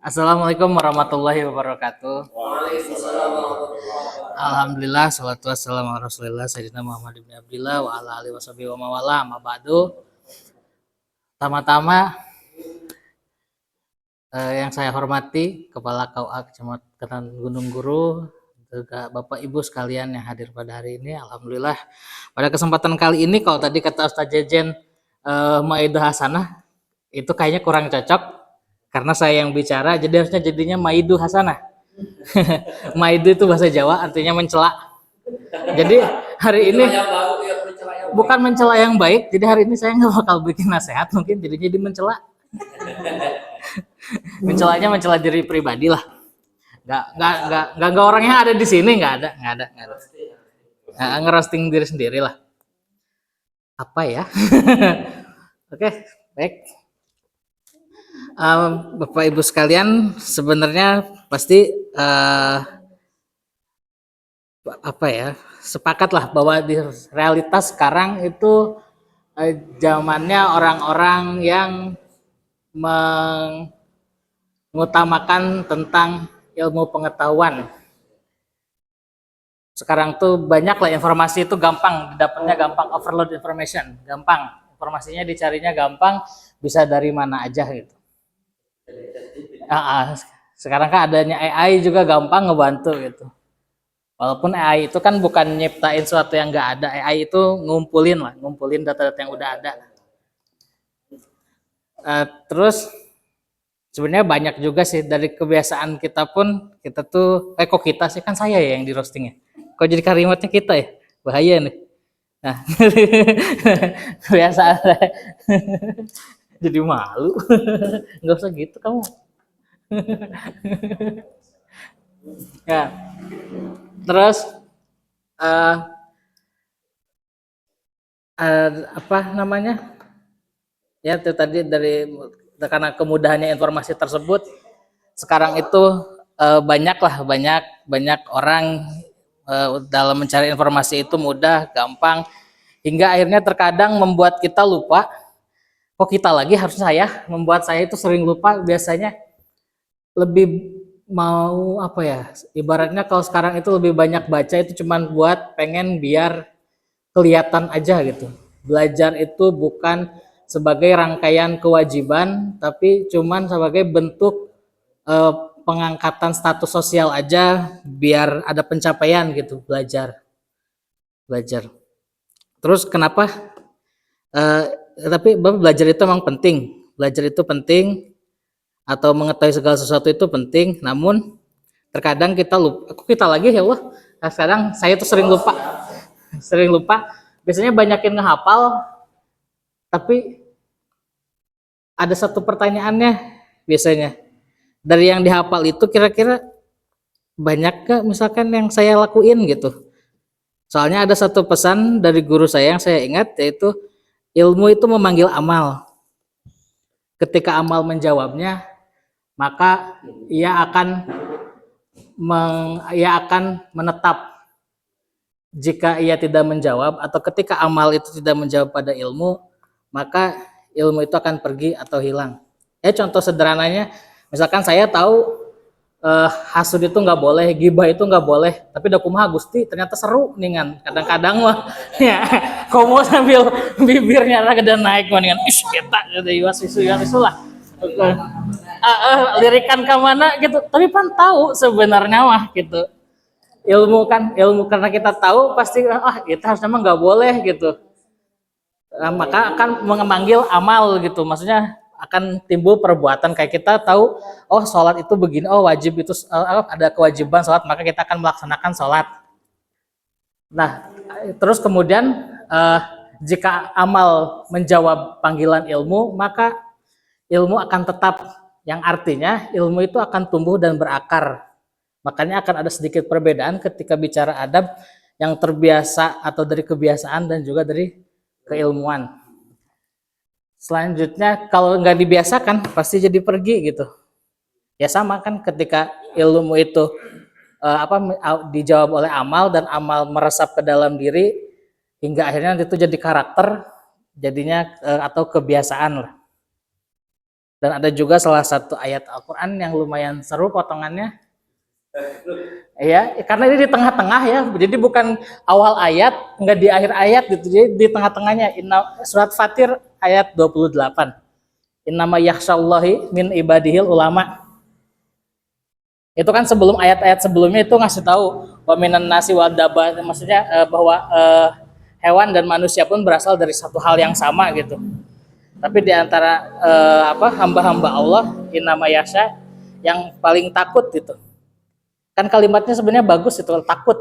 Assalamualaikum warahmatullahi wabarakatuh. Waalaikumsalam warahmatullahi wabarakatuh. Alhamdulillah, salatu wassalamu ala rasulillah Sayyidina Muhammad ibn Abdillah wa ala alihi washabihi wa mawala amma ba'du. Pertama-tama yang saya hormati Kepala KUA Kecamatan Gunung Guru, juga Bapak Ibu sekalian yang hadir pada hari ini. Alhamdulillah pada kesempatan kali ini, kalau tadi kata Ustaz Jejen Maidah Hasanah, itu kayaknya kurang cocok karena saya yang bicara, jadi harusnya jadinya Maidu Hasanah. Maidu itu bahasa Jawa, artinya mencela. Jadi hari ini bukan mencela yang baik, jadi hari ini saya nggak bakal bikin nasihat, mungkin jadinya di mencela. Mencelanya mencela diri pribadi lah. Nggak orang yang ada di sini, nggak ada. Ngerosting diri sendiri lah. Apa ya? Oke, baik. Bapak Ibu sekalian, sebenarnya pasti sepakatlah bahwa di realitas sekarang itu zamannya orang-orang yang mengutamakan tentang ilmu pengetahuan. Sekarang tuh banyak lah informasi itu gampang, didapatnya gampang, overload information, gampang. Informasinya dicarinya gampang, bisa dari mana aja gitu. Sekarang kan adanya AI juga gampang ngebantu gitu. Walaupun AI itu kan bukan nyiptain sesuatu yang nggak ada, AI itu ngumpulin data-data yang udah ada. Terus sebenarnya banyak juga sih dari kebiasaan kita pun, kita tuh kok kita sih, kan saya ya yang di roastingnya. Kok jadi kalimatnya kita ya, bahaya nih. Nah, kebiasaan jadi malu. Nggak usah gitu kamu. Ya, terus apa namanya ya, itu tadi karena kemudahannya informasi tersebut, sekarang itu banyak orang dalam mencari informasi itu mudah, gampang, hingga akhirnya terkadang membuat kita lupa. Kok kita lagi, harusnya membuat saya itu sering lupa. Biasanya lebih mau ibaratnya kalau sekarang itu lebih banyak baca itu cuman buat pengen biar kelihatan aja gitu. Belajar itu bukan sebagai rangkaian kewajiban, tapi cuman sebagai bentuk pengangkatan status sosial aja biar ada pencapaian gitu. Belajar terus kenapa tapi belajar itu memang penting. Belajar itu penting, atau mengetahui segala sesuatu itu penting, namun terkadang kita lupa. Aku kita lagi ya Allah. Nah, sekarang saya tuh sering lupa. Biasanya banyakin ngehafal, tapi ada satu pertanyaannya biasanya. Dari yang dihafal itu kira-kira banyak ke misalkan yang saya lakuin gitu. Soalnya ada satu pesan dari guru saya yang saya ingat, yaitu ilmu itu memanggil amal. Ketika amal menjawabnya, maka ia akan menetap. Jika ia tidak menjawab, atau ketika amal itu tidak menjawab pada ilmu, maka ilmu itu akan pergi atau hilang. Contoh sederhananya, misalkan saya tahu hasud itu nggak boleh, gibah itu nggak boleh, tapi udah kumaha Gusti, ternyata seru ningan. Kadang-kadang mah ya komo sambil bibirnya rada naik ningan, ish kita jadi isu lah. Lirikan ke mana gitu, tapi pan tahu sebenarnya mah gitu. Ilmu karena kita tahu pasti kita harusnya mah nggak boleh gitu. Maka akan memanggil amal gitu, maksudnya akan timbul perbuatan. Kayak kita tahu, oh sholat itu begini, oh wajib itu ada kewajiban sholat, maka kita akan melaksanakan sholat. Nah, terus kemudian jika amal menjawab panggilan ilmu, maka ilmu akan tetap, yang artinya ilmu itu akan tumbuh dan berakar. Makanya akan ada sedikit perbedaan ketika bicara adab, yang terbiasa atau dari kebiasaan dan juga dari keilmuan. Selanjutnya kalau nggak dibiasakan pasti jadi pergi gitu. Ya sama kan, ketika ilmu itu dijawab oleh amal dan amal meresap ke dalam diri hingga akhirnya itu jadi karakter, jadinya atau kebiasaan lah. Dan ada juga salah satu ayat Al-Quran yang lumayan seru potongannya. Ya, karena ini di tengah-tengah ya, jadi bukan awal ayat, enggak di akhir ayat gitu, jadi di tengah-tengahnya. Surat Fatir ayat 28. Innama yakhsyallahi min ibadihil ulama. Itu kan sebelum ayat-ayat sebelumnya itu ngasih tahu wa minan nasi wal daba, maksudnya bahwa hewan dan manusia pun berasal dari satu hal yang sama gitu. Tapi di antara hamba-hamba Allah innama yakhsha yang paling takut gitu. Kan kalimatnya sebenarnya bagus itu, takut.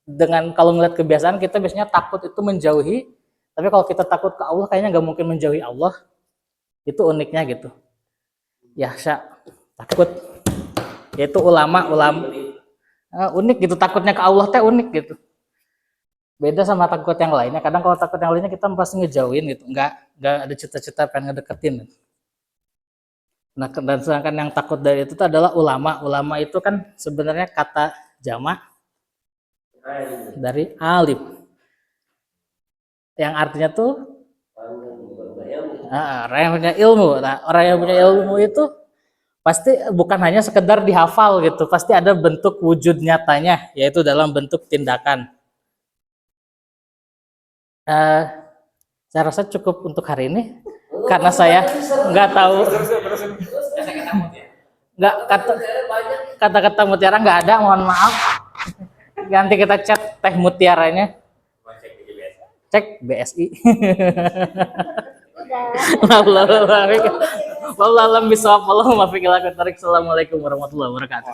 Dengan kalau ngeliat kebiasaan kita biasanya takut itu menjauhi, tapi kalau kita takut ke Allah kayaknya nggak mungkin menjauhi Allah. Itu uniknya gitu. Yakhsha, takut. Yaitu ulama unik gitu, takutnya ke Allah teh unik gitu. Beda sama takut yang lainnya. Kadang kalau takut yang lainnya kita pasti ngejauhin gitu, nggak ada cita-cita pengen ngedeketin. Nah, dan sedangkan yang takut dari itu adalah ulama. Ulama itu kan sebenarnya kata jamak dari alim, yang artinya tuh orang yang punya ilmu. Nah, orang yang punya ilmu itu pasti bukan hanya sekedar dihafal gitu, pasti ada bentuk wujud nyatanya, yaitu dalam bentuk tindakan. Saya rasa cukup untuk hari ini karena saya nggak tahu, nggak kata-kata mutiara nggak ada, mohon maaf. Nanti kita chat teh mutiaranya, cek BSI. Assalamualaikum warahmatullahi wabarakatuh.